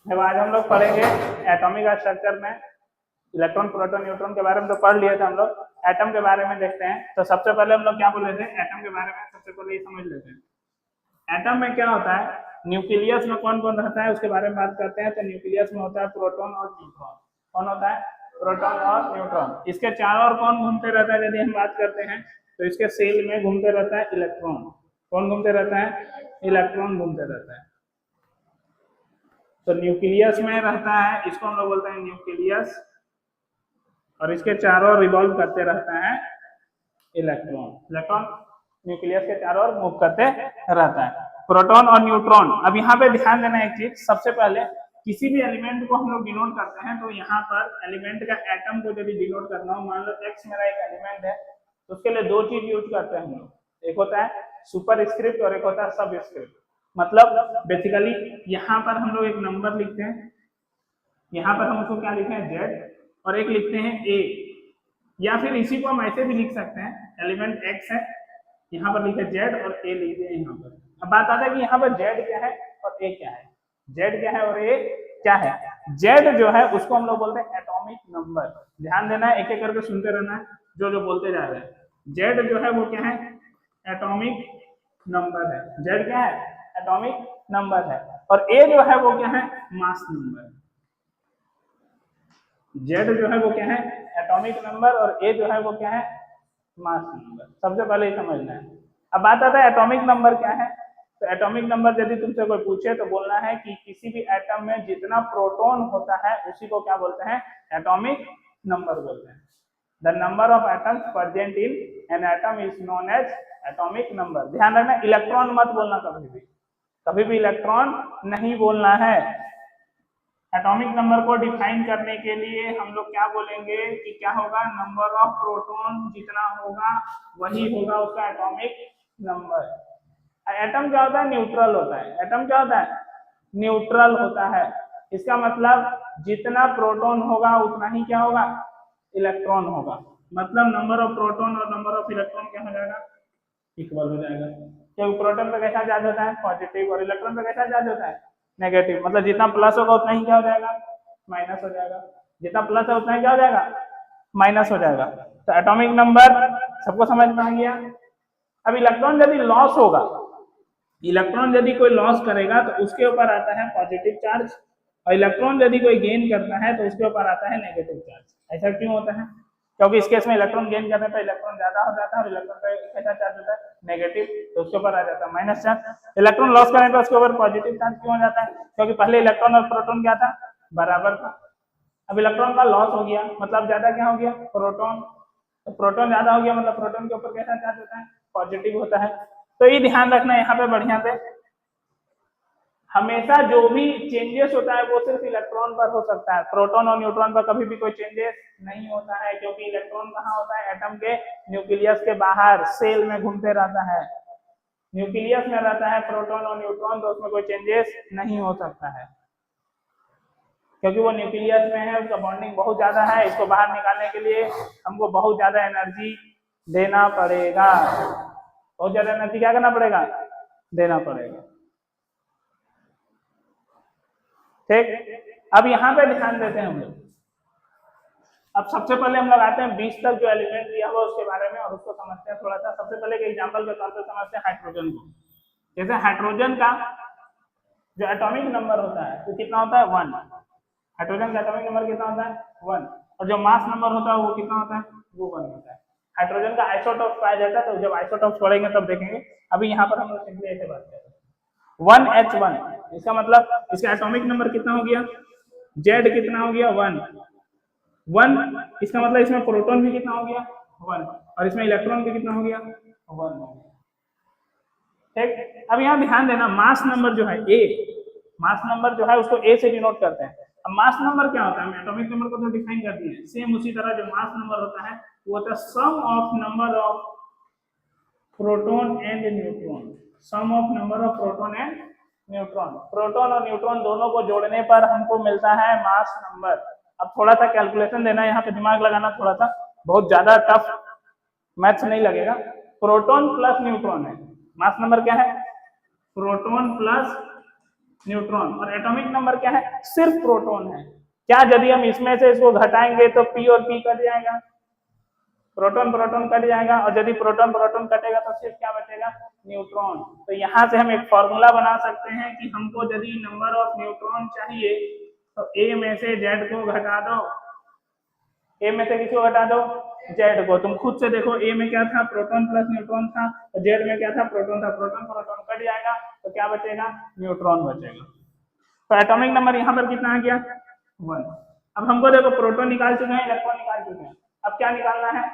जब आज हम लोग पढ़ेंगे एटॉमिक स्ट्रक्चर में इलेक्ट्रॉन प्रोटॉन न्यूट्रॉन के बारे में तो पढ़ लिए थे हम लोग। एटम के बारे में देखते हैं। तो सबसे पहले हम लोग क्या बोल रहे थे, एटम के बारे में सबसे पहले ये समझ लेते हैं। एटम में क्या होता है, न्यूक्लियस में कौन कौन रहता है उसके बारे में बात करते हैं। तो न्यूक्लियस में होता है प्रोटॉन और न्यूट्रॉन। कौन होता है, प्रोटॉन और न्यूट्रॉन। इसके चारों ओर कौन घूमते रहता है, यदि हम बात करते हैं तो इसके सेल में घूमते रहता है इलेक्ट्रॉन। कौन घूमते रहता है, इलेक्ट्रॉन घूमते रहता है। तो न्यूक्लियस में रहता है, इसको हम लोग बोलते हैं न्यूक्लियस, और इसके चारों रिवॉल्व करते रहता है इलेक्ट्रॉन। इलेक्ट्रॉन न्यूक्लियस के चारों ओर मूव करते रहता है। प्रोटॉन और न्यूट्रॉन, अब यहाँ पे ध्यान देना एक चीज, सबसे पहले किसी भी एलिमेंट को हम लोग डिनोट करते हैं तो यहाँ पर एलिमेंट का एटम को यदि डिनोट करना हो, मान लो एक्स मेरा एक एलिमेंट है, तो उसके लिए दो चीज यूज करते हैं हम लोग। एक होता है सुपर स्क्रिप्ट और एक होता है सब स्क्रिप्ट। मतलब बेसिकली यहाँ पर हम लोग एक नंबर लिखते हैं, यहाँ पर हम उसको क्या लिखते हैं जेड, और एक लिखते हैं ए, या फिर इसी को हम ऐसे भी लिख सकते हैं, एलिमेंट एक्स है, यहाँ पर लिखे जेड और ए लिख दिए यहाँ पर। अब बात आता है कि यहाँ पर जेड क्या है और ए क्या है। जेड क्या है और ए क्या है। जेड जो है उसको हम लोग बोलते हैं एटॉमिक नंबर। ध्यान देना है, एक एक करके सुनते रहना है जो जो बोलते जा रहे हैं। जेड जो है वो क्या है, एटॉमिक नंबर है। जेड क्या है, एटॉमिक नंबर है। और ए जो है वो क्या है, मास नंबर। जेड जो है वो क्या है, एटॉमिक नंबर, और ए जो है वो क्या है, मास नंबर। सबसे पहले ये समझना है। अब बात आता है एटॉमिक नंबर क्या है। तो एटॉमिक नंबर यदि तुमसे कोई पूछे तो बोलना है कि किसी भी एटम में जितना प्रोटॉन होता है उसी को क्या बोलते हैं, एटॉमिक नंबर बोलते हैं। The number of atoms present in an atom is known as atomic number. ध्यान रखना, इलेक्ट्रॉन मत बोलना कभी भी इलेक्ट्रॉन नहीं बोलना है। एटॉमिक नंबर को डिफाइन करने के लिए हम लोग क्या बोलेंगे कि क्या होगा, नंबर ऑफ प्रोटॉन जितना होगा वही होगा उसका एटॉमिक नंबर। एटम क्या होता है, न्यूट्रल होता है। एटम क्या होता है, न्यूट्रल होता है। इसका मतलब जितना प्रोटॉन होगा उतना ही क्या होगा, इलेक्ट्रॉन होगा। मतलब नंबर ऑफ प्रोटॉन और नंबर ऑफ इलेक्ट्रॉन क्या हो जाएगा, इक्वल हो जाएगा। क्योंकि प्रोटॉन पे कैसा चार्ज होता है, पॉजिटिव, और इलेक्ट्रॉन पे कैसा चार्ज होता है, नेगेटिव। मतलब जितना प्लस होगा उतना ही क्या हो जाएगा, माइनस हो जाएगा। जितना प्लस है उतना ही क्या हो जाएगा, माइनस हो जाएगा। तो एटॉमिक नंबर सबको समझ में आ गया। अब इलेक्ट्रॉन यदि लॉस होगा, इलेक्ट्रॉन यदि कोई लॉस करेगा तो उसके ऊपर आता है पॉजिटिव चार्ज, और इलेक्ट्रॉन यदि कोई गेन करता है तो उसके ऊपर आता है नेगेटिव चार्ज। ऐसा क्यों होता है, क्योंकि इस केस में इलेक्ट्रॉन गेन करने पर इलेक्ट्रॉन ज्यादा हो जाता है और इलेक्ट्रॉन पे कैसा चार्ज होता है, नेगेटिव, तो उसके ऊपर आ जाता है माइनस चार्ज। इलेक्ट्रॉन लॉस करने पर उसके ऊपर पॉजिटिव चार्ज क्यों हो जाता है, क्योंकि पहले इलेक्ट्रॉन और प्रोटॉन क्या था, बराबर था। अब इलेक्ट्रॉन का लॉस हो गया मतलब ज्यादा क्या हो गया, प्रोटॉन। तो प्रोटॉन ज्यादा हो गया मतलब प्रोटॉन के ऊपर कैसा चार्ज होता है, पॉजिटिव होता है। तो ये ध्यान रखना यहाँ पे बढ़िया से, हमेशा जो भी चेंजेस होता है वो सिर्फ इलेक्ट्रॉन पर हो सकता है, प्रोटॉन और न्यूट्रॉन पर कभी भी कोई चेंजेस नहीं होता है। क्योंकि इलेक्ट्रॉन कहाँ होता है, एटम के न्यूक्लियस के बाहर सेल में घूमते रहता है। न्यूक्लियस में रहता है प्रोटॉन और न्यूट्रॉन, तो उसमें कोई चेंजेस नहीं हो सकता है, क्योंकि वो न्यूक्लियस में है, उसका बॉन्डिंग बहुत ज्यादा है। इसको बाहर निकालने के लिए हमको बहुत ज्यादा एनर्जी देना पड़ेगा। बहुत ज्यादा एनर्जी क्या करना पड़ेगा, देना पड़ेगा। ठीक, अब यहाँ पे ध्यान देते हैं हम लोग। अब सबसे पहले हम लोग आते हैं 20 तक जो एलिमेंट दिया हुआ उसके बारे में, और उसको समझते हैं थोड़ा सा। सबसे पहले एक एग्जांपल के तौर पर समझते हैं हाइड्रोजन को। जैसे हाइड्रोजन का जो एटॉमिक नंबर होता है वो कितना होता है, 1। हाइड्रोजन का एटॉमिक नंबर कितना होता है, 1। और जो मास नंबर होता है वो कितना होता है, वो 1 होता है। हाइड्रोजन का आइसोटॉप पाया जाता है, तो जब आइसोटॉप पढ़ेंगे तब देखेंगे। अभी यहाँ पर हम लोग सिंपली ऐसे बात करें, 1H1, इसका मतलब इसका एटॉमिक नंबर कितना हो गया, Z कितना हो गया, 1। इसका मतलब इसमें प्रोटॉन भी कितना हो गया, 1, और इसमें इलेक्ट्रॉन भी कितना हो गया, 1 हो गया। ठीक, अब यहाँ ध्यान देना, मास नंबर जो है A, मास नंबर जो है उसको A से डिनोट करते हैं। अब मास नंबर क्या होता है, एटॉमिक नंबर को तो डिफाइन कर दिए हैं। सेम उसी तरह जो मास नंबर होता है वो होता है sum of number of proton and neutron. Sum of number of proton and neutron. Proton और न्यूट्रॉन दोनों को जोड़ने पर हमको मिलता है मास नंबर। अब थोड़ा सा कैलकुलेशन देना है, यहाँ पे दिमाग लगाना थोड़ा सा, बहुत ज्यादा टफ मैथ्स नहीं लगेगा। प्रोटॉन प्लस न्यूट्रॉन है, मास नंबर क्या है, प्रोटॉन प्लस न्यूट्रॉन। और एटॉमिक नंबर क्या है? सिर्फ प्रोटॉन है। क्या यदि हम इसमें से इसको घटाएंगे तो पी और पी कट जाएगा, प्रोटॉन प्रोटॉन कट जाएगा, और यदि प्रोटॉन प्रोटॉन कटेगा तो सिर्फ क्या बचेगा? न्यूट्रॉन। तो यहाँ से हम एक फॉर्मूला बना सकते हैं कि हमको यदि नंबर ऑफ न्यूट्रॉन चाहिए तो ए में से जेड को घटा दो, ए में से किसको घटा दो? जेड को। तुम खुद से देखो, ए में क्या था? प्रोटॉन प्लस न्यूट्रॉन था, और जेड में क्या था? प्रोटॉन था। प्रोटॉन प्रोटॉन कट जाएगा तो क्या बचेगा? न्यूट्रॉन बचेगा। तो एटॉमिक नंबर यहाँ पर कितना आ गया? 1। अब हमको देखो प्रोटॉन निकाल चुके हैं, इलेक्ट्रॉन निकाल चुके हैं, अब क्या निकालना है?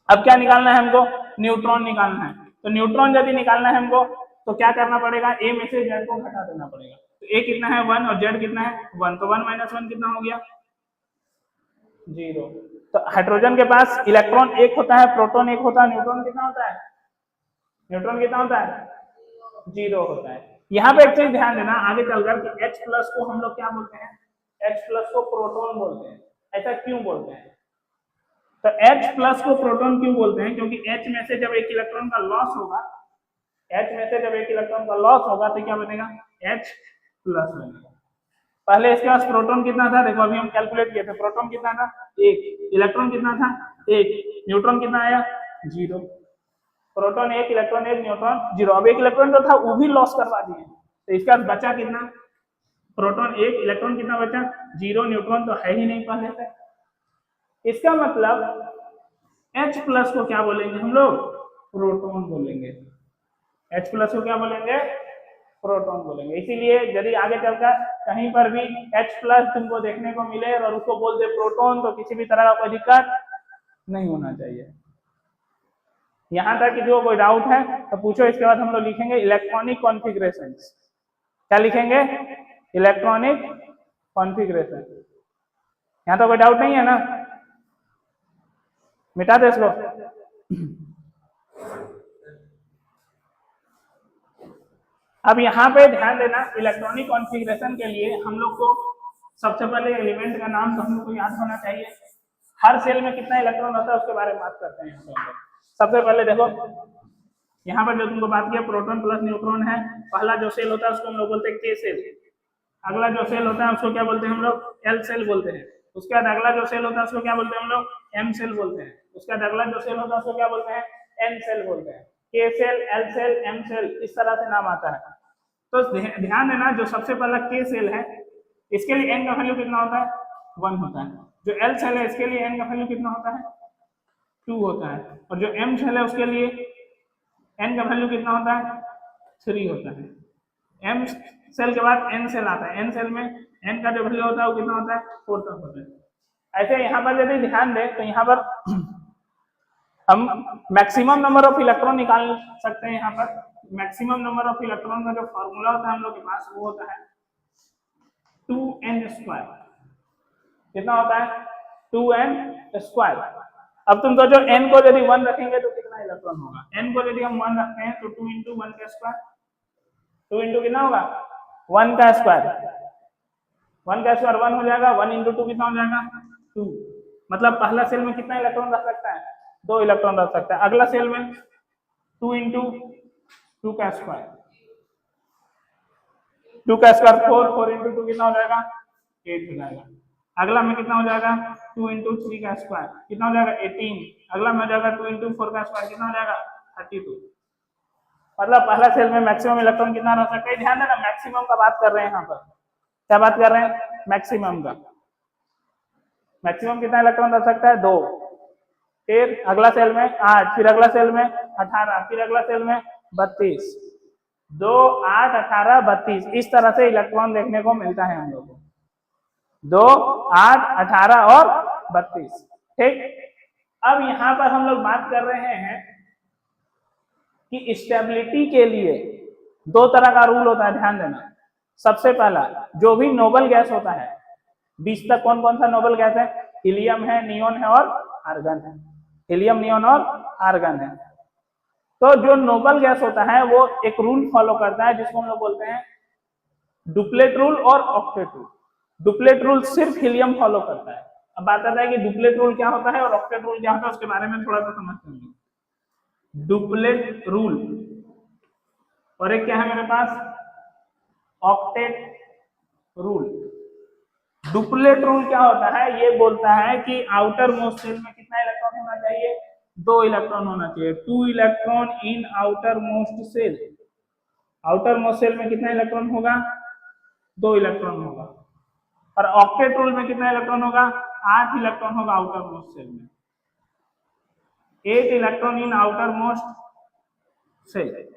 अब क्या निकालना है हमको? न्यूट्रॉन निकालना है। तो न्यूट्रॉन यदि निकालना है हमको तो क्या करना पड़ेगा? ए में से जेड को घटा देना पड़ेगा। तो ए कितना है? 1, और जेड कितना है? 1। तो 1 - 1 कितना हो गया? 0। तो हाइड्रोजन के पास इलेक्ट्रॉन 1 होता है, प्रोटॉन 1 होता है, न्यूट्रॉन कितना होता है? न्यूट्रॉन कितना होता है? 0 होता है। यहाँ पे एक चीज ध्यान देना आगे चलकर कि H प्लस को हम लोग क्या बोलते हैं? H प्लस को प्रोटॉन बोलते हैं। ऐसा क्यों बोलते हैं? तो H प्लस को प्रोटॉन क्यों बोलते हैं? क्योंकि H में से जब एक इलेक्ट्रॉन का लॉस होगा, H में से जब एक इलेक्ट्रॉन का लॉस होगा तो क्या बनेगा? H प्लस बनेगा। पहले इसके पास प्रोटॉन कितना था? देखो अभी हम कैलकुलेट किए थे, प्रोटॉन कितना था? 1। इलेक्ट्रॉन कितना था? 1। न्यूट्रॉन कितना आया? 0। Proton 1, electron 1, neutron 0। अब एक इलेक्ट्रॉन जो था वो भी लॉस करवा दिए, तो इसका बचा कितना? प्रोटॉन 1, इलेक्ट्रॉन कितना बचा? 0। न्यूट्रॉन तो है ही नहीं पहले से। इसका मतलब H प्लस को क्या बोलेंगे हम लोग? प्रोटॉन बोलेंगे। H प्लस को क्या बोलेंगे? प्रोटॉन बोलेंगे। इसीलिए यदि आगे चलकर कहीं पर भी H प्लस तुमको देखने को मिले और उसको बोल दे प्रोटॉन, तो किसी भी तरह का कोई दिक्कत नहीं होना चाहिए। यहां तक कि जो कोई डाउट है तो पूछो। इसके बाद हम लोग लिखेंगे इलेक्ट्रॉनिक कॉन्फ़िगरेशन। क्या लिखेंगे? Electronic configuration. यहां तो कोई डाउट नहीं है ना? मिटा दे इसको। अब यहाँ पे ध्यान देना, इलेक्ट्रॉनिक कॉन्फ़िगरेशन के लिए हम लोग को सबसे पहले एलिमेंट का नाम तो हम लोग को याद होना चाहिए। हर सेल में कितना इलेक्ट्रॉन होता है उसके बारे में बात करते हैं। सबसे पहले देखो यहाँ पर जो तुमको बात किया, प्रोटॉन प्लस न्यूट्रॉन है। पहला जो सेल होता है उसको हम लोग बोलते हैं के सेल। अगला जो सेल होता है उसको क्या बोलते हैं हम लोग? एल सेल बोलते हैं। उसके बाद अगला जो सेल होता है उसको क्या बोलते हैं हम लोग? एम सेल बोलते हैं। उसके बाद अगला जो सेल होता है उसको क्या बोलते हैं? एन सेल बोलते हैं। K shell, L shell, M shell, इस तरह से नाम आता है। तो ध्यान देना, जो सबसे पहला के सेल है इसके लिए एन का वैल्यू कितना होता है? 1 होता है। जो एल सेल है इसके लिए एन का वैल्यू कितना होता है? 2 होता है। और जो एम सेल है उसके लिए एन का वैल्यू कितना होता है? 3 होता है। एम सेल के बाद एन सेल आता है। एन सेल में एन का जो वैल्यू होता है वो कितना होता है? 4 तक होता है। ऐसे यहाँ पर यदि ध्यान दें तो यहाँ पर हम मैक्सिमम नंबर ऑफ इलेक्ट्रॉन निकाल सकते हैं। यहाँ पर मैक्सिमम नंबर ऑफ इलेक्ट्रॉन का जो फॉर्मूला होता है हम लोग के पास वो होता है 2n²। कितना होता है? 2n²। अब तुम सोचो n को यदि 1 रखेंगे तो कितना इलेक्ट्रॉन होगा? n को यदि हम 1 रखते हैं तो 2 × 1 का स्क्वायर। 2 × कितना होगा? 1 का स्क्वायर। 1 का स्क्वायर 1 हो जाएगा। 1 × 2 कितना हो जाएगा? 2। मतलब पहला सेल में कितना इलेक्ट्रॉन रख सकता है? 2 इलेक्ट्रॉन रख सकता है। अगला सेल में 2 × 2 का स्क्वायर। 2 का स्क्वायर 4। 4 × 2 कितना हो जाएगा? 8 हो जाएगा। अगला में कितना हो जाएगा? 2 × 3 का स्क्वायर कितना हो जाएगा? 18। अगला में हो जाएगा 2 × 4 का स्क्वायर कितना हो जाएगा? 32। मतलब पहला सेल में मैक्सिमम इलेक्ट्रॉन कितना रह सकता है? ध्यान देना, मैक्सिमम का बात कर रहे हैं। यहाँ पर क्या बात कर रहे हैं? मैक्सिमम का। मैक्सिमम कितना इलेक्ट्रॉन रह सकता है? 2। फिर अगला सेल में 8, फिर अगला सेल में 18, फिर अगला सेल में 32। 2, 8, 18, 32 इस तरह से इलेक्ट्रॉन देखने को मिलता है हम लोग को। 2, 8, 18 और 32। ठीक। अब यहाँ पर हम लोग बात कर रहे हैं कि स्टेबिलिटी के लिए 2 तरह का रूल होता है। ध्यान देना, सबसे पहला जो भी नोबल गैस होता है 20 तक कौन कौन सा नोबल गैस है? हीलियम है, नियोन है और आर्गन है। हीलियम, नियोन और आर्गन है। तो जो नोबल गैस होता है वो एक रूल फॉलो करता है जिसको हम लोग बोलते हैं डुप्लेट रूल और ऑक्टेट रूल। डुप्लेट रूल सिर्फ हीलियम फॉलो करता है। अब बात आता है कि डुप्लेट रूल क्या होता है और ऑक्टेट रूल क्या होता है, उसके बारे में थोड़ा सा समझते हैं। डुप्लेट रूल और एक क्या है मेरे पास? Octet rule. डुप्लेट रूल क्या होता है, ये बोलता है कि आउटर मोस्ट सेल में कितना इलेक्ट्रॉन होना चाहिए, 2 इलेक्ट्रॉन होना चाहिए। 2 electron in outermost shell. Outermost shell में कितना इलेक्ट्रॉन होगा, 2 इलेक्ट्रॉन होगा। और ऑक्टेट रूल में कितना इलेक्ट्रॉन होगा, 8 इलेक्ट्रॉन होगा आउटर मोस्ट सेल में। 8 electron in outermost shell.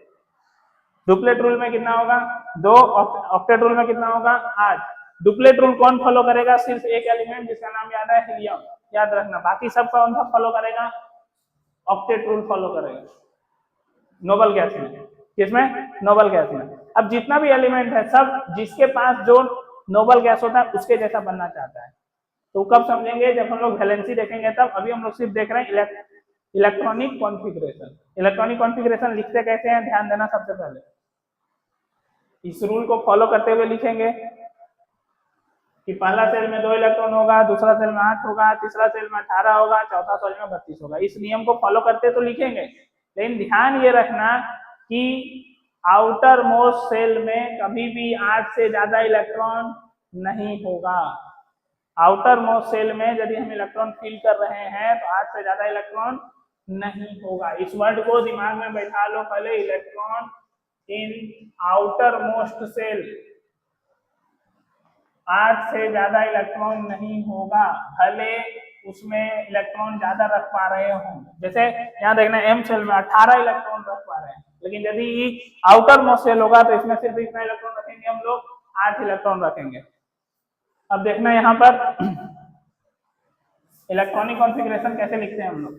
Duplet rule में कितना होगा, 2। ऑक्टेट रूल में कितना होगा, 8। डुप्लेट रूल कौन फॉलो करेगा, सिर्फ एक एलिमेंट जिसका नाम याद है हीलियम, याद रखना। बाकी सब कौन सा फॉलो करेगा, ऑक्टेट रूल फॉलो करेगा नोबल गैस में। किसमें, नोबल गैस में। अब जितना भी एलिमेंट है सब जिसके पास जो नोबल गैस होता है उसके जैसा बनना चाहता है। तो कब समझेंगे, जब हम लोग वैलेंसी देखेंगे तब। अभी हम लोग सिर्फ देख रहे हैं इलेक्ट्रॉनिक कॉन्फ़िगरेशन। इलेक्ट्रॉनिक कॉन्फ़िगरेशन लिखते कैसे हैं, ध्यान देना। सबसे पहले इस रूल को फॉलो करते हुए लिखेंगे कि पहला सेल में 2 इलेक्ट्रॉन होगा, दूसरा सेल में 8 होगा, तीसरा सेल में 18 होगा, चौथा सेल में 32 होगा। इस नियम को फॉलो करते तो लिखेंगे, लेकिन ध्यान ये रखना कि आउटर मोस्ट सेल में कभी भी 8 से ज्यादा इलेक्ट्रॉन नहीं होगा। आउटर मोस्ट सेल में यदि हम इलेक्ट्रॉन फिल कर रहे हैं तो 8 से ज्यादा इलेक्ट्रॉन नहीं होगा। इस वर्ड को दिमाग में बैठा लो पहले, electron in outermost shell. 8 से ज्यादा इलेक्ट्रॉन नहीं होगा, भले उसमें इलेक्ट्रॉन ज्यादा रख पा रहे हों। जैसे यहाँ देखना एम सेल में 18 इलेक्ट्रॉन रख पा रहे हैं, लेकिन यदि आउटर मोस्ट सेल होगा तो इसमें सिर्फ इतना इलेक्ट्रॉन रखेंगे हम लोग, 8 इलेक्ट्रॉन रखेंगे। अब देखना यहाँ पर इलेक्ट्रॉनिक कॉन्फ़िगरेशन कैसे लिखते हैं हम लोग।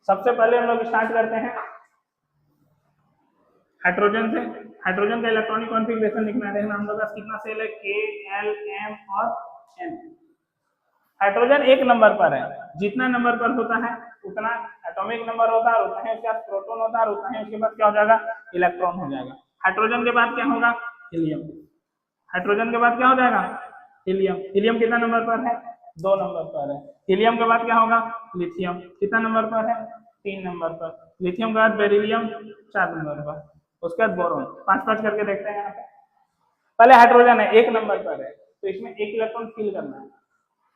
सबसे पहले हम लोग स्टार्ट करते हैं हाइड्रोजन से। हाइड्रोजन का इलेक्ट्रॉनिक कॉन्फ़िगरेशन लिखना है। देखना हम लोग का कितना सेल है, के, एल, एम और एन। हाइड्रोजन 1 नंबर पर है, जितना नंबर पर होता है उतना एटॉमिक नंबर होता है, उतना ही उसके पास प्रोटॉन होता है, और उतना ही उसके पास क्या हो जाएगा, इलेक्ट्रॉन हो जाएगा। हाइड्रोजन के बाद क्या होगा, हीलियम। हाइड्रोजन के बाद क्या हो जाएगा, हीलियम। हीलियम कितना नंबर पर है, 2 नंबर पर है। हीलियम के बाद क्या होगा, लिथियम। कितना नंबर पर है, 3 नंबर पर। लिथियम के बाद बेरिलियम 4 नंबर पर। उसके बाद बोरॉन। 5-5 करके देखते हैं। यहाँ पे पहले हाइड्रोजन है, 1 नंबर पर है, तो इसमें 1 इलेक्ट्रॉन फिल करना है।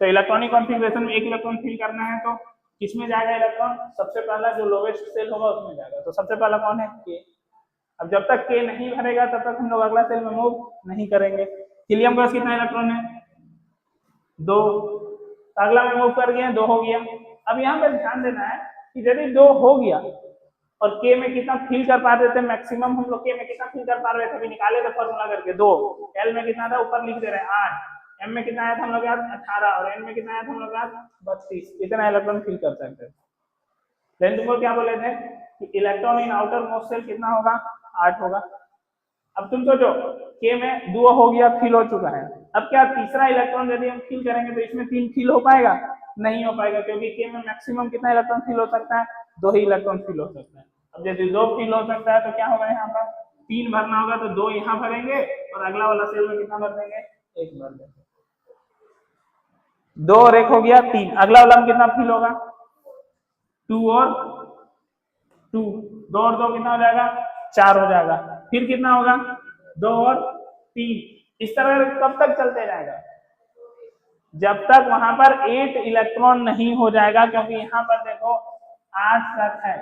तो इलेक्ट्रॉनिक कॉन्फ़िगरेशन में 1 इलेक्ट्रॉन फिल करना है, तो किसमें जाएगा इलेक्ट्रॉन, सबसे पहला जो लोवेस्ट सेल होगा उसमें जाएगा। तो सबसे पहला कौन है, के। अब जब तक के नहीं भरेगा तब तक हम लोग अगला सेल में मूव नहीं करेंगे। हीलियम के पास कितना इलेक्ट्रॉन है, 2। अगला में मूव कर गए, 2 हो गया। अब यहाँ पे ध्यान देना है कि यदि 2 हो गया और के में कितना फिल कर पा रहे थे, मैक्सिमम हम लोग के में कितना फिल कर पा रहे थे, अभी निकाले थे फॉर्मूला करके 2। एल में कितना था, ऊपर लिख दे रहे हैं 8। एम में कितना आया था हम लोग याद, 18। और एन में कितना आया था हम लोग याद, 32। इतना इलेक्ट्रॉन फिल कर सकते थे। लेकिन तुमको क्या बोले थे कि electron in outermost shell कितना होगा, 8 होगा। अब तुम सोचो के में 2 हो गया, फिल हो चुका है। अब क्या तीसरा इलेक्ट्रॉन यदि हम फिल करेंगे तो इसमें 3 फिल हो पाएगा, नहीं हो पाएगा, क्योंकि के में मैक्सिमम कितना इलेक्ट्रॉन फिल हो सकता है, 2 ही इलेक्ट्रॉन फिल हो सकता है। अब यदि 2 फिल हो सकता है तो क्या होगा, यहाँ पर 3 भरना होगा, तो 2 यहाँ भरेंगे और अगला वाला सेल में कितना भर देंगे, 1 भर देंगे। 2 और 1 हो गया 3। अगला वाला में कितना फिल होगा, 2 और 2। 2 और 2 कितना हो जाएगा, 4 हो जाएगा। फिर कितना होगा, 2 और 3। इस तरह कब तक चलते जाएगा, जब तक वहां पर 8 इलेक्ट्रॉन नहीं हो जाएगा, क्योंकि यहाँ पर देखो 8 तक है।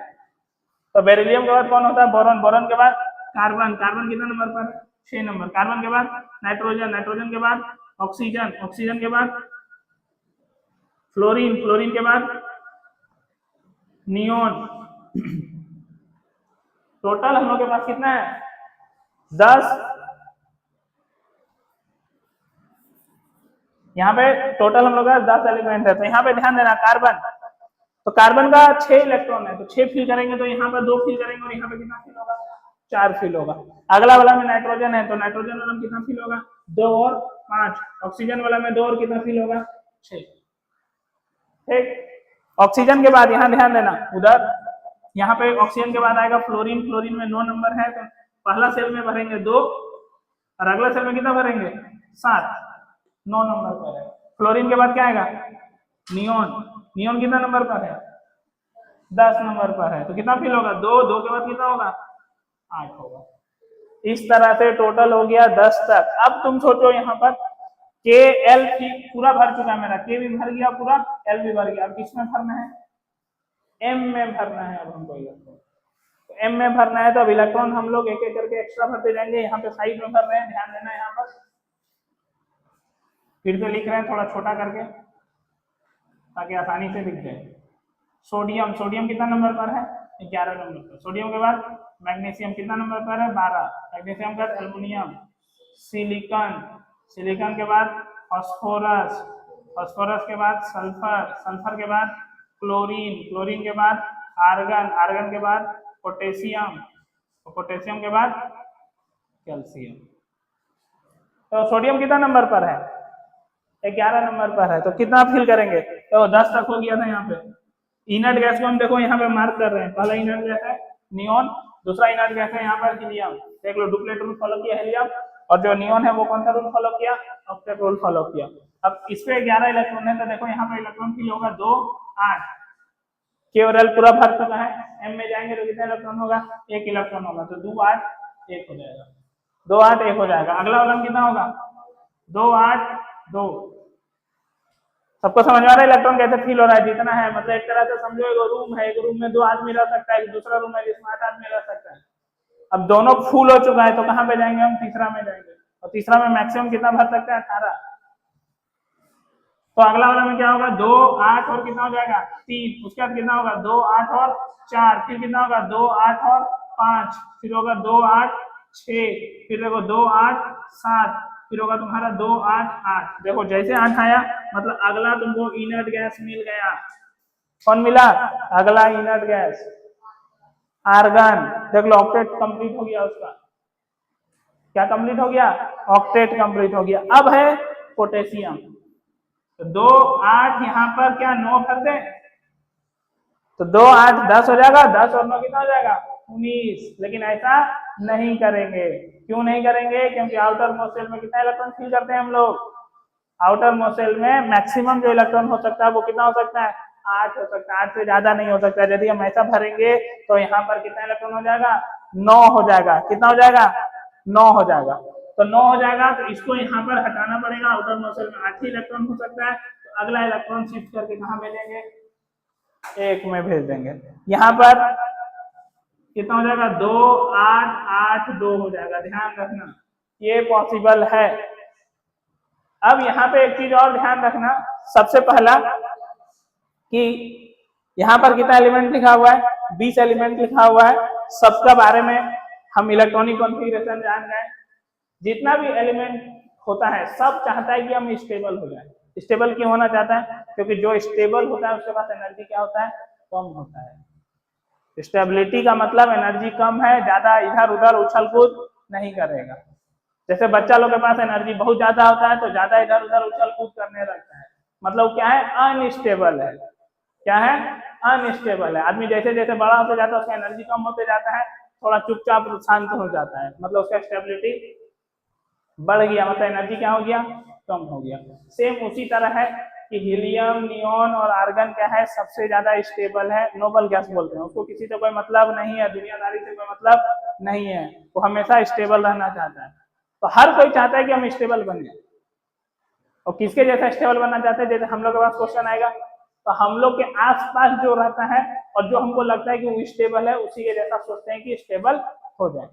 तो बेरिलियम के बाद कौन होता है, बोरॉन। बोरॉन के बाद कार्बन। कार्बन कितना नंबर पर, 6 नंबर। कार्बन के बाद नाइट्रोजन। नाइट्रोजन के बाद ऑक्सीजन। ऑक्सीजन के बाद फ्लोरीन। फ्लोरीन के बाद नियोन। टोटल हम लोग के पास कितना है, 10। यहाँ पे टोटल हम लोग का 10 एलिमेंट है। तो यहाँ पे ध्यान देना, कार्बन, तो कार्बन का 6 इलेक्ट्रॉन है, तो 6 फिल करेंगे, तो यहाँ पर 2 फिल करेंगे, और यहाँ पे कितना फिल होगा, 4 फिल होगा। अगला वाला में नाइट्रोजन है, तो नाइट्रोजन वाला में कितना फिल होगा, 2 और 5। ऑक्सीजन वाला में 2 और कितना फिल होगा, 6। ठीक। ऑक्सीजन के बाद यहाँ ध्यान देना, उधर यहाँ पे ऑक्सीजन के बाद आएगा फ्लोरीन। फ्लोरीन में 9 नंबर है, तो पहला सेल में भरेंगे 2 और अगला सेल में कितना भरेंगे, 7। 9 नंबर पर है। फ्लोरीन के बाद क्या आएगा, नियोन। नियोन कितना नंबर पर है, 10 नंबर पर है, तो कितना फिल होगा? 2, 2 के बाद कितना होगा? 8 होगा। इस तरह से टोटल हो गया 10 तक। अब तुम सोचो यहाँ पर के एल पूरा भर चुका है मेरा, के भी भर गया पूरा, एल भी भर गया। अब किसमें भरना है? एम में भरना है। अब हमको इलेक्ट्रॉन एम में भरना है, तो अब इलेक्ट्रॉन हम लोग एक एक करके एक्स्ट्रा भरते जाएंगे। यहाँ पे साइड में भर रहे हैं, ध्यान देना। यहाँ पर फिर से लिख रहे हैं थोड़ा छोटा करके ताकि आसानी से दिख जाए। सोडियम, सोडियम कितना नंबर पर है? 11 नंबर पर। सोडियम के बाद मैग्नीशियम कितना नंबर पर है? 12। मैग्नीशियम के बाद एल्युमिनियम, सिलिकॉन, सिलिकॉन के बाद फास्फोरस, फास्फोरस के बाद सल्फर, सल्फर के बाद क्लोरीन, क्लोरीन के बाद आर्गन, आर्गन के बाद पोटेशियम, पोटेशियम के बाद कैल्शियम। तो सोडियम कितना नंबर पर है? 11 नंबर पर है। तो कितना फिल करेंगे? तो 10 तक हो गया था। यहाँ पे इनर्ट गैस को हम देखो यहाँ पे मार्क कर रहे हैं। पहला इनर्ट गैस है नियोन, दूसरा इनर्ट गैस है यहाँ पर हीलियम। देख लो, डुप्लेट रूल फॉलो किया हीलियम, और जो नियोन है वो कौन सा रूल फॉलो किया? ऑक्टेट रूल फॉलो किया। अब इस पे 11 इलेक्ट्रॉन है, तो देखो यहाँ पे इलेक्ट्रॉन फिल होगा 2, 8। के और एल पूरा भर चुका है। एम में जाएंगे तो कितना इलेक्ट्रॉन होगा? 1 इलेक्ट्रॉन होगा, तो 2, 8, 1 हो जाएगा। 2, 8, 1 हो जाएगा। अगला वाला में कितना होगा? 2, 8, 2। सबको समझ में आ रहा है इलेक्ट्रॉन कैसे फील हो रहा है? जितना है, मतलब एक तरह से समझो एक रूम है, एक रूम में 2 आदमी रह सकता है, दूसरा रूम है जिसमें 8 आदमी रह सकता है। अब दोनों फुल हो चुका है, तो कहाँ पे जाएंगे हम? तीसरा में जाएंगे। और तीसरा में मैक्सिमम कितना भर सकता है? 18। तो अगला वाला में क्या होगा? 2, 8 और कितना हो जाएगा? 3। उसके बाद कितना होगा? 2, 8 और 4। फिर कितना होगा? 2, 8 और 5। फिर होगा 2, 8, 6। फिर देखो 2, 8, 7। फिर होगा तुम्हारा 2, 8, 8। देखो जैसे 8 आया, मतलब अगला तुमको इनर्ट गैस मिल गया। कौन मिला? अगला इनर्ट गैस आर्गन। देख लो, ऑक्टेट कंप्लीट हो गया उसका। क्या कंप्लीट हो गया? ऑक्टेट कंप्लीट हो गया। अब है पोटेशियम। तो 2, 8 यहाँ पर क्या 9 भर दे? तो 2, 8, 10 हो जाएगा। 10 और 9 कितना हो जाएगा? 19। लेकिन ऐसा नहीं करेंगे। क्यों नहीं करेंगे? क्योंकि आउटर मोस्ट शेल में कितना इलेक्ट्रॉन फिल करते हैं हम लोग? आउटर मोस्ट शेल में मैक्सिमम जो इलेक्ट्रॉन हो सकता है वो कितना हो सकता है? 8 हो सकता है। 8 से ज्यादा नहीं हो सकता। यदि हम ऐसा भरेंगे तो यहाँ पर कितना इलेक्ट्रॉन हो जाएगा? 9 हो जाएगा। कितना हो जाएगा? 9 हो जाएगा। तो 9 हो जाएगा, तो इसको यहाँ पर हटाना पड़ेगा। आउटर मोस्ट शेल में 8 ही इलेक्ट्रॉन हो सकता है। तो अगला इलेक्ट्रॉन शिफ्ट करके कहाँ भेजेंगे? 1 में भेज देंगे। यहाँ पर कितना हो जाएगा? 2, 8, 8, 2 हो जाएगा। ध्यान रखना, ये पॉसिबल है। अब यहाँ पे एक चीज और ध्यान रखना, सबसे पहला कि यहाँ पर कितना एलिमेंट लिखा हुआ है? 20 एलिमेंट लिखा हुआ है। सबका बारे में हम इलेक्ट्रॉनिक कॉन्फ़िगरेशन जान गए। जितना भी एलिमेंट होता है सब चाहता है कि हम स्टेबल हो जाए। स्टेबल क्यों होना चाहता है? क्योंकि जो स्टेबल होता है उसके पास एनर्जी क्या होता है? कम होता है। स्टेबिलिटी का मतलब एनर्जी कम है, ज्यादा इधर उधर उछल कूद नहीं करेगा। जैसे बच्चा लोग के पास एनर्जी बहुत ज्यादा होता है तो ज्यादा इधर उधर उछल कूद करने लगता है। मतलब क्या है? अनस्टेबल है। क्या है? अनस्टेबल है। आदमी जैसे जैसे बड़ा होते जाता है उसका एनर्जी कम होते जाता है, थोड़ा चुपचाप शांत हो जाता है, मतलब उसका स्टेबिलिटी बढ़ गया, मतलब एनर्जी क्या हो गया? कम हो गया। सेम उसी तरह है कि हीलियम, नियोन और आर्गन क्या है? सबसे ज्यादा स्टेबल है। नोबल गैस बोलते हैं उसको। किसी से कोई मतलब नहीं है, दुनियादारी से कोई मतलब नहीं है, वो हमेशा स्टेबल रहना चाहता है। तो हर कोई चाहता है कि हम स्टेबल बन जाए। और किसके जैसा स्टेबल बनना चाहते हैं? जैसे हम लोग के पास क्वेश्चन आएगा तो हम लोग के आसपास जो रहता है और जो हमको लगता है कि वो स्टेबल है, उसी के जैसा सोचते हैं कि स्टेबल हो जाए।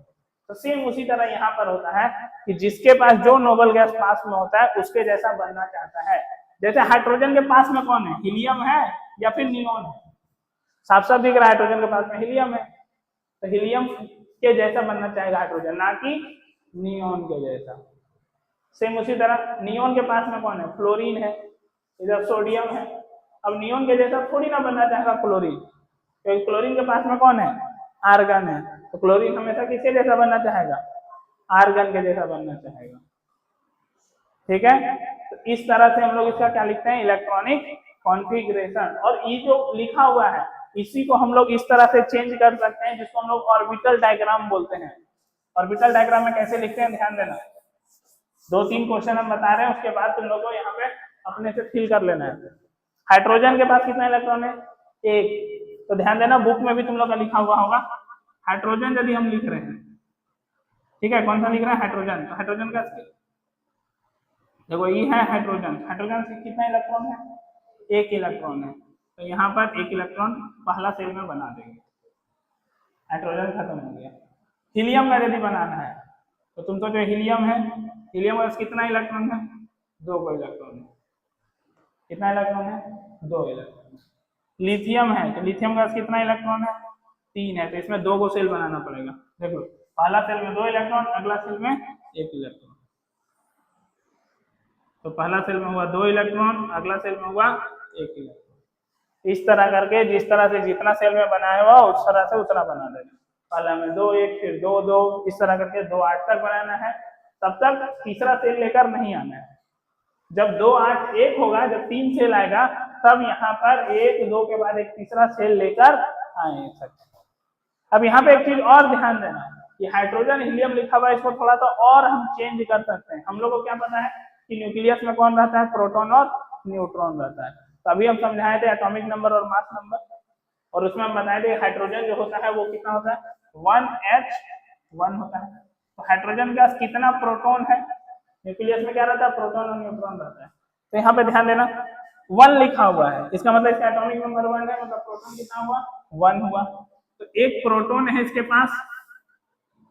तो सेम उसी तरह यहाँ पर होता है कि जिसके पास जो नोबल गैस पास में होता है उसके जैसा बनना चाहता है। जैसे हाइड्रोजन के पास में कौन है? हीलियम है या फिर नियोन है? साफ साफ दिख रहा है हाइड्रोजन के पास में हीलियम है। तो हीलियम के जैसा बनना चाहेगा हाइड्रोजन, ना कि नियोन के जैसा। सेम उसी तरह नियोन के पास में कौन है? फ्लोरीन है, इधर सोडियम है। अब नियोन के जैसा थोड़ी ना बनना चाहेगा क्लोरीन, क्योंकि क्लोरीन के पास में कौन है? आर्गन है। तो क्लोरीन हमेशा किसके जैसा बनना चाहेगा? आर्गन के जैसा बनना चाहेगा। ठीक है, तो इस तरह से हम लोग इसका क्या लिखते हैं? Electronic configuration. और ये जो लिखा हुआ है इसी को हम लोग इस तरह से चेंज कर सकते हैं, जिसको हम लोग ऑर्बिटल डायग्राम बोलते हैं। ऑर्बिटल डायग्राम में कैसे लिखते हैं ध्यान देना। 2-3 क्वेश्चन हम बता रहे हैं, उसके बाद तुम लोग को यहाँ पे अपने से फिल कर लेना है। हाइड्रोजन के पास कितना इलेक्ट्रॉन है? 1। तो ध्यान देना बुक में भी तुम लोग का लिखा हुआ होगा। हाइड्रोजन यदि हम लिख रहे हैं, ठीक है, कौन सा लिख रहे हैं? हाइड्रोजन। तो हाइड्रोजन का देखो ये है हाइड्रोजन, हाइड्रोजन से कितना इलेक्ट्रॉन है? एक इलेक्ट्रॉन है। तो यहाँ पर एक इलेक्ट्रॉन पहला सेल में बना देंगे, हाइड्रोजन खत्म हो गया। हीलियम का यदि बनाना है तो तुमको जो हीलियम है, हीलियम का कितना इलेक्ट्रॉन है? 2 को इलेक्ट्रॉन है। कितना इलेक्ट्रॉन है? 2 इलेक्ट्रॉन। लिथियम है तो लिथियम का कितना इलेक्ट्रॉन है? 3 है। तो इसमें 2 को सेल बनाना पड़ेगा। देखो पहला सेल में 2 इलेक्ट्रॉन, अगला सेल में 1 इलेक्ट्रॉन। तो पहला सेल में हुआ 2 इलेक्ट्रॉन, अगला सेल में हुआ 1 इलेक्ट्रॉन। इस तरह करके जिस तरह से जितना सेल में बनाया हुआ उस तरह से उतना बना देना। पहला में 2 1, फिर 2 2, इस तरह करके 2 8 तक बनाना है। तब तक तीसरा सेल लेकर नहीं आना है। जब 2 8 1 होगा, जब 3 सेल आएगा तब यहाँ पर 1 2 के बाद एक तीसरा सेल लेकर आए सकते। अब यहाँ पे एक चीज और ध्यान देना, कि हाइड्रोजन हीलियम लिखा हुआ है, इसको थोड़ा सा और हम चेंज कर सकते हैं। हम लोग को क्या पता है कि न्यूक्लियस में कौन रहता है? प्रोटॉन और न्यूट्रॉन रहता है। तो अभी हम समझाए थे एटॉमिक नंबर और मास नंबर, और उसमें हम बताए थे हाइड्रोजन जो होता है वो कितना होता है? 1H1 होता है। तो हाइड्रोजन का कितना प्रोटॉन है? न्यूक्लियस में क्या रहता है? प्रोटॉन और न्यूट्रॉन रहता है। तो यहाँ पे ध्यान देना 1 लिखा हुआ है, इसका मतलब इसका एटॉमिक नंबर 1 है, मतलब प्रोटॉन कितना हुआ? 1 हुआ। तो एक प्रोटॉन है इसके पास,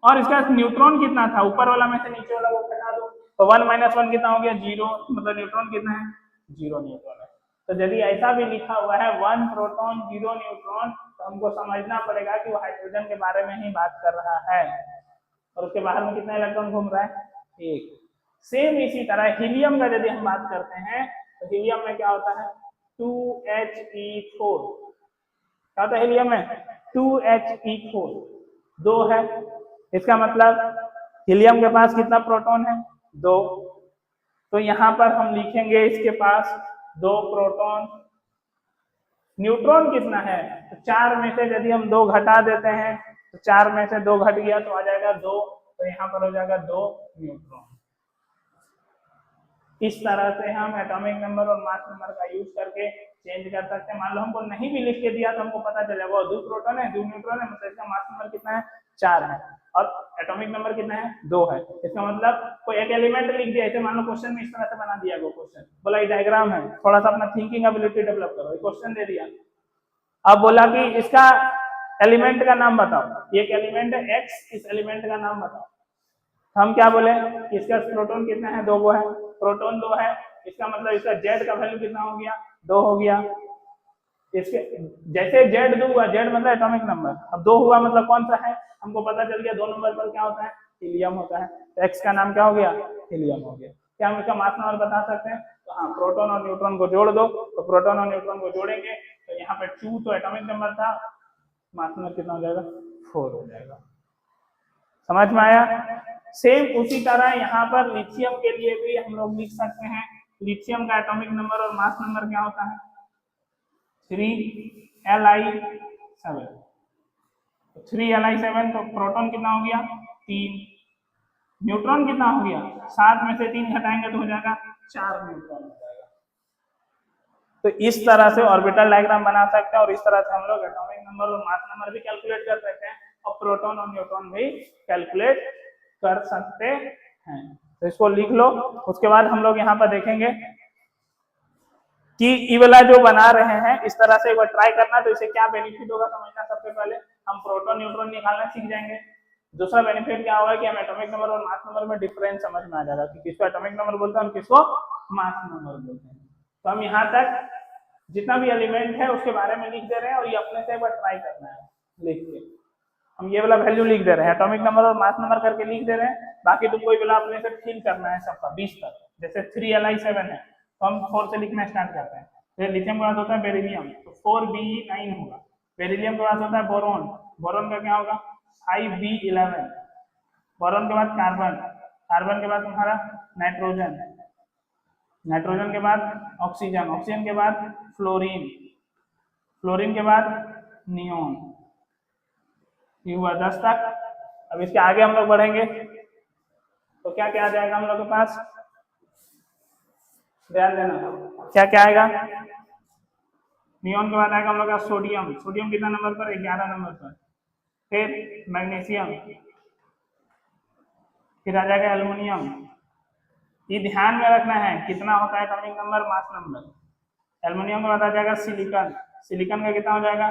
और इसका न्यूट्रॉन कितना था? ऊपर वाला में से नीचे वाला वो घटा दो, तो 1 - 1 कितना हो गया? 0। मतलब न्यूट्रॉन कितना है? 0 न्यूट्रॉन है। तो यदि ऐसा भी लिखा हुआ है 1 प्रोटॉन 0 न्यूट्रॉन, तो हमको समझना पड़ेगा कि वो हाइड्रोजन के बारे में ही बात कर रहा है। और उसके बाहर में कितना इलेक्ट्रॉन घूम रहा है? 1। सेम इसी तरह हीलियम का यदि हम बात करते हैं तो हीलियम में क्या होता है? 2He4। क्या होता है हीलियम में? 2He4, 2 है। इसका मतलब हीलियम के पास कितना प्रोटॉन है? 2। तो यहाँ पर हम लिखेंगे इसके पास 2 प्रोटॉन। न्यूट्रॉन कितना है? तो 4 में से यदि हम 2 घटा देते हैं तो 4 में से 2 घट गया तो आ जाएगा 2। तो यहाँ पर हो जाएगा 2 न्यूट्रॉन। इस तरह से हम एटॉमिक नंबर और मास नंबर का यूज करके चेंज कर सकते हैं। मान लो हमको नहीं भी लिख के दिया तो हमको पता चल जाएगा 2 प्रोटॉन है 2 न्यूट्रॉन है, मतलब इसका मास नंबर कितना है? 4 है। और एटॉमिक नंबर कितना है? 2 है। इसका मतलब कोई एक एलिमेंट लिख दिया, ऐसे मान लो क्वेश्चन में इस तरह से बना दिया गया क्वेश्चन, बोला ये डायग्राम है, थोड़ा सा अपना थिंकिंग एबिलिटी डेवलप करो। ये क्वेश्चन दे दिया, अब बोला कि इसका एलिमेंट का नाम बताओ। एक एलिमेंट है X, इस एलिमेंट का नाम बताओ। हम क्या बोले? इसका प्रोटॉन कितना है? 2 है। प्रोटॉन 2 है, इसका मतलब इसका Z का वैल्यू कितना हो गया? 2 हो गया। इसके जैसे Z 2 हुआ, Z मतलब एटॉमिक नंबर, अब 2 हुआ मतलब कौन सा है? हमको पता चल गया 2 नंबर पर क्या होता है? हीलियम होता है। तो X का नाम क्या हो गया? हीलियम हो गया। क्या हम इसका मास नंबर बता सकते हैं? तो हाँ, प्रोटॉन और न्यूट्रॉन को जोड़ दो, तो प्रोटॉन और न्यूट्रॉन को जोड़ेंगे तो यहाँ पे 2 तो एटॉमिक नंबर था, मास नंबर कितना हो जाएगा? 4 हो जाएगा। समझ में आया? सेम उसी तरह यहाँ पर लिथियम के लिए भी हम लोग लिख सकते हैं। लिथियम का एटॉमिक नंबर और मास नंबर क्या होता है? 3Li7। 3Li7, तो प्रोटॉन कितना हो गया? 3। न्यूट्रॉन कितना हो गया? 7 में से 3 घटाएंगे तो हो जाएगा 4 न्यूट्रॉन हो जाएगा। तो इस तरह से ऑर्बिटल डायग्राम बना सकते हैं, और इस तरह से हम लोग एटॉमिक नंबर और मास नंबर भी कैलकुलेट कर सकते हैं, और प्रोटॉन और न्यूट्रॉन भी कैलकुलेट कर सकते हैं। तो इसको लिख लो। उसके बाद हम लोग यहाँ पर देखेंगे कि ये वाला जो बना रहे हैं इस तरह से एक बार ट्राई करना, तो इससे क्या बेनिफिट होगा समझना। सबसे पहले हम प्रोटॉन न्यूट्रॉन निकालना सीख जाएंगे। दूसरा बेनिफिट क्या होगा कि हम एटॉमिक नंबर और मास नंबर में डिफरेंस समझ में आ जाएगा कि किसको एटॉमिक नंबर बोलते हैं और किसको मास नंबर बोलते हैं। तो हम यहाँ तक जितना भी एलिमेंट है उसके बारे में लिख दे रहे हैं, और ये अपने से एक बार ट्राई करना है लिख के। हम ये वाला वैल्यू लिख दे रहे हैं, एटॉमिक नंबर और मास नंबर करके लिख दे रहे हैं। बाकी तुमको ये वाला अपने से फिल करना है सबका 20 तक। जैसे 3Li7 है तो हम 4 से लिखना स्टार्ट करते हैं। तो लिथियम के बाद होता है बेरिलियम, तो 4Be9 होगा। बेरिलियम के बाद होता है बोरोन, बोरोन का क्या होगा? 5B11। बोरोन के बाद कार्बन, कार्बन के बाद तुम्हारा नाइट्रोजन, नाइट्रोजन के बाद ऑक्सीजन, ऑक्सीजन के बाद फ्लोरीन, फ्लोरीन के बाद नियोन। ये हुआ 10 तक। अब इसके आगे हम लोग बढ़ेंगे तो क्या क्या आ जाएगा हम लोग के पास? ध्यान देना, क्या क्या आएगा? नियॉन के बाद आएगा हम लोग का सोडियम, सोडियम कितना नंबर पर, 11 नंबर पर। फिर मैग्नीशियम, फिर आ जाएगा एल्युमिनियम। ये ध्यान में रखना है कितना होता है atomic number, mass number. Aluminium के बाद आ जाएगा सिलिकॉन, सिलिकॉन का कितना हो जाएगा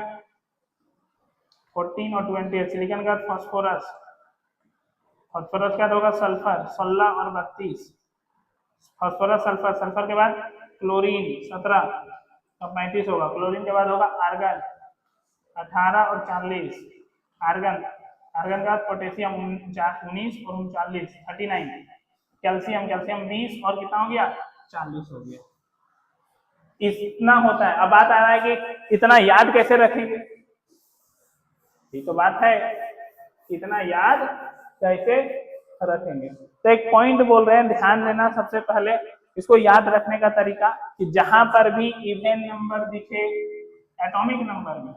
14 और 28। सिलिकॉन का फास्फोरस, फास्फोरस का होगा सल्फर 16 और 32। फास्फोरस सल्फर, सल्फर के बाद क्लोरीन 17 और 35 होगा। क्लोरीन के बाद होगा आर्गन 18 और 40। आर्गन, आर्गन का पोटेशियम 19 और 39 39। कैल्शियम, कैल्शियम 20 और कितना हो गया 40 हो गया। इतना होता है। अब बात आ रहा है कि इतना याद कैसे रखेंगे, ये तो बात है, इतना याद कैसे रखेंगे। तो एक पॉइंट बोल रहे हैं, ध्यान देना सबसे पहले इसको याद रखने का तरीका कि जहां पर भी इवन नंबर दिखे एटॉमिक नंबर में,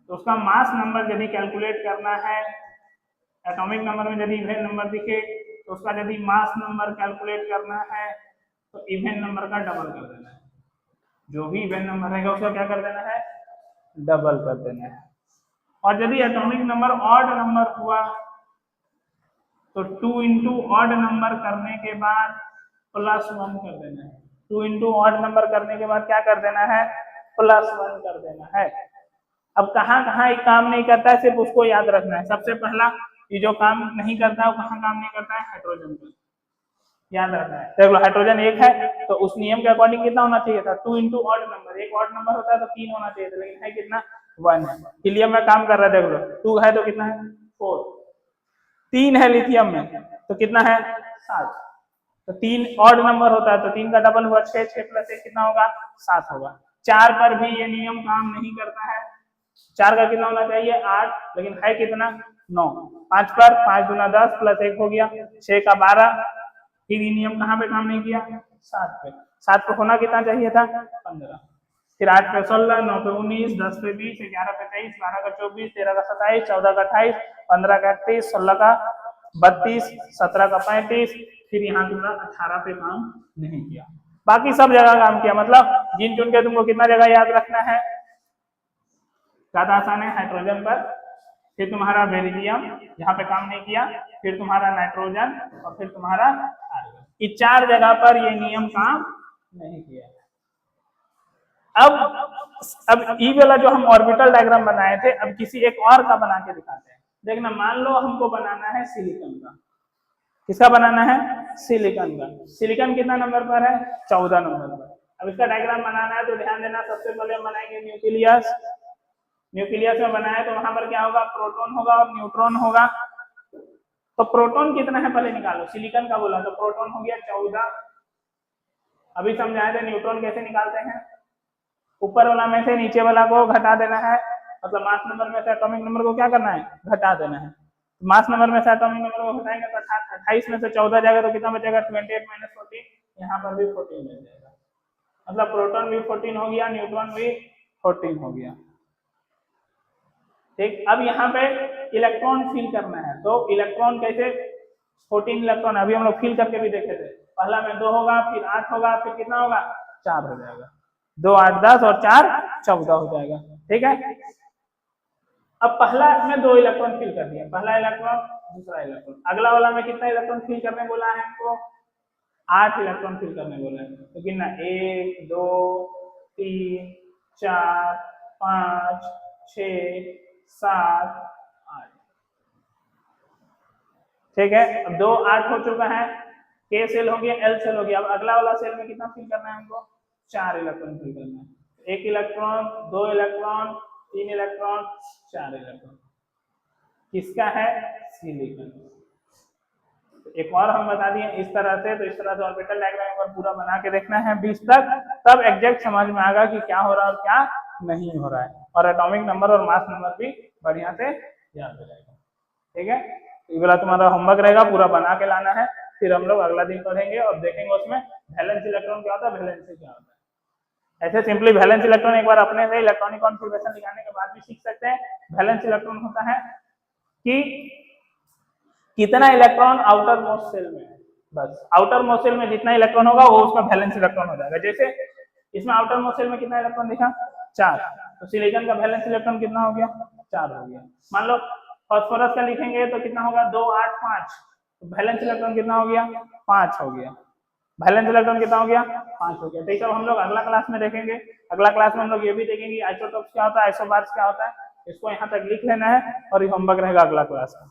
तो उसका मास नंबर यदि कैलकुलेट करना है, एटॉमिक नंबर में यदि इवन नंबर दिखे तो उसका यदि मास नंबर कैलकुलेट करना है तो इवन नंबर का डबल कर देना है। जो भी इवन नंबर रहेगा उसका क्या कर देना है, डबल कर देना है। और यदि एटॉमिक नंबर ऑड नंबर हुआ तो 2 इंटू ऑड नंबर करने के बाद +1 कर देना है। 2 इंटू ऑड नंबर करने के बाद क्या कर देना है, +1 कर देना है। अब कहाँ कहाँ ये काम नहीं करता है, सिर्फ उसको याद रखना है। सबसे पहला ये जो काम नहीं करता है वो कहाँ काम नहीं करता है, हाइड्रोजन पर याद रखना है। देख लो हाइड्रोजन 1 है तो उस नियम के अकॉर्डिंग कितना होना चाहिए था, 2 इंटू ऑड नंबर। एक ऑड नंबर होता है तो 3 होना चाहिए था, लेकिन है कितना 1 है। हीलियम में काम कर रहा है, देख लो 2 है तो कितना है 4, 3 है लिथियम में तो कितना है 7। तो 3 ऑड नंबर होता है तो 3 का डबल हुआ 6, 6 + 1 कितना होगा 7 होगा। 4 पर भी ये नियम काम नहीं करता है। 4 का कितना होना चाहिए 8, लेकिन है कितना 9। 5 पर 5 दूना 10 + 1 हो गया 6 का 12। फिर ये नियम कहाँ पे काम नहीं किया, 7 पे। 7 पे होना कितना चाहिए था 15। फिर 8 पे 16, 9 पे 19, 10 पे 20, 11 पे 23, 12 का 24, 13 का 27, 14 का 28, 15 का 31, 16 का 32, 17 का 35। फिर यहाँ तुम्हारा 18 पे काम नहीं किया, बाकी सब जगह काम किया। मतलब जिन चुन के तुमको कितना जगह याद रखना है, ज्यादा आसान है हाइड्रोजन पर, फिर तुम्हारा बेरिलियम यहाँ पे काम नहीं किया, फिर तुम्हारा नाइट्रोजन और फिर तुम्हारा आर्गन। ये 4 जगह पर ये नियम काम नहीं किया। अब ई वाला जो हम ऑर्बिटल डायग्राम बनाए थे, अब किसी एक और का बना के दिखाते हैं। देखना, मान लो हमको बनाना है सिलिकॉन का। किसका बनाना है, सिलिकॉन का। सिलिकॉन कितना नंबर पर है 14 नंबर पर। अब इसका डायग्राम बनाना है तो ध्यान देना, सबसे पहले हम बनाएंगे न्यूक्लियस। न्यूक्लियस में बनाए तो वहां पर क्या होगा, प्रोटॉन होगा और न्यूट्रॉन होगा। तो प्रोटॉन कितना है पहले निकालो, सिलिकॉन का बोला तो प्रोटॉन हो गया 14। अभी समझाए थे न्यूट्रॉन कैसे निकालते हैं, ऊपर वाला में से नीचे वाला को घटा देना है, मतलब मास नंबर में से एटॉमिक नंबर को क्या करना है, घटा देना है। मास नंबर में से एटॉमिक नंबर को घटाएंगे तो 28 में से 14 जाएगा तो कितना बचेगा 28 - 14। यहाँ पर भी 14 मिल जाएगा, मतलब प्रोटॉन भी 14 हो गया, न्यूट्रॉन भी 14 हो गया। ठीक, अब यहाँ पे इलेक्ट्रॉन फिल करना है, तो इलेक्ट्रॉन कैसे 14 इलेक्ट्रॉन अभी हम लोग फिल करके भी देखे थे। पहला में 2 होगा, फिर 8 होगा, फिर कितना होगा 4 हो जाएगा। 2 8 10 और 4 14 हो जाएगा। ठीक है, अब पहला में 2 इलेक्ट्रॉन फिल कर दिया, पहला इलेक्ट्रॉन दूसरा इलेक्ट्रॉन। अगला वाला में कितना इलेक्ट्रॉन फिल करने बोला है हमको, 8 इलेक्ट्रॉन फिल करने बोला है। तो कितना 1 2 3 4 5 6 7 8। ठीक है, अब 2 8 हो चुका है, के सेल हो गया, एल सेल हो गया। अब अगला वाला सेल में कितना फिल करना है हमको, 4 इलेक्ट्रॉन फिल करना है। 1 इलेक्ट्रॉन 2 इलेक्ट्रॉन 3 इलेक्ट्रॉन 4 इलेक्ट्रॉन। किसका है, सिलिकॉन। एक और हम बता दिए इस तरह से। तो इस तरह से ऑर्बिटल डायग्राम एक बार पूरा बना के देखना है 20 तक, तब एग्जैक्ट समझ में आएगा कि क्या हो रहा है और क्या नहीं हो रहा है, और एटॉमिक नंबर और मास नंबर भी बढ़िया से याद हो जाएगा। ठीक है, ये वाला तुम्हारा होमवर्क रहेगा, पूरा बना के लाना है। फिर हम लोग अगला दिन पढ़ेंगे और देखेंगे उसमें वैलेंस इलेक्ट्रॉन क्या होता है, वैलेंसी क्या होता है। ऐसे सिंपली वैलेंस इलेक्ट्रॉन एक बार अपने से इलेक्ट्रॉनिक कॉन्फ़िगरेशन निकालने के बाद भी सीख सकते हैं। वैलेंस इलेक्ट्रॉन होता है कि कितना इलेक्ट्रॉन आउटर मोस्ट सेल में है, बस आउटर मोस्ट सेल में जितना इलेक्ट्रॉन होगा वो उसका वैलेंस इलेक्ट्रॉन हो जाएगा। जैसे इसमें आउटर मोस्ट सेल में कितना इलेक्ट्रॉन दिखा 4। तो सिलिकॉन का वैलेंस इलेक्ट्रॉन कितना हो गया? 4 हो गया। मान लो फास्फोरस का लिखेंगे तो कितना होगा? 2 8 5। तो वैलेंस इलेक्ट्रॉन कितना हो गया? 5 हो गया। वैलेंस इलेक्ट्रॉन कितना हो गया? 5 हो गया। तो ये सब हम लोग अगला क्लास में देखेंगे। अगला क्लास में हम लोग ये भी देखेंगे आइसोटोप्स क्या होता है, आइसोबार्स क्या होता है। इसको यहाँ तक लिख लेना है और ये होमवर्क रहेगा अगला क्लास का।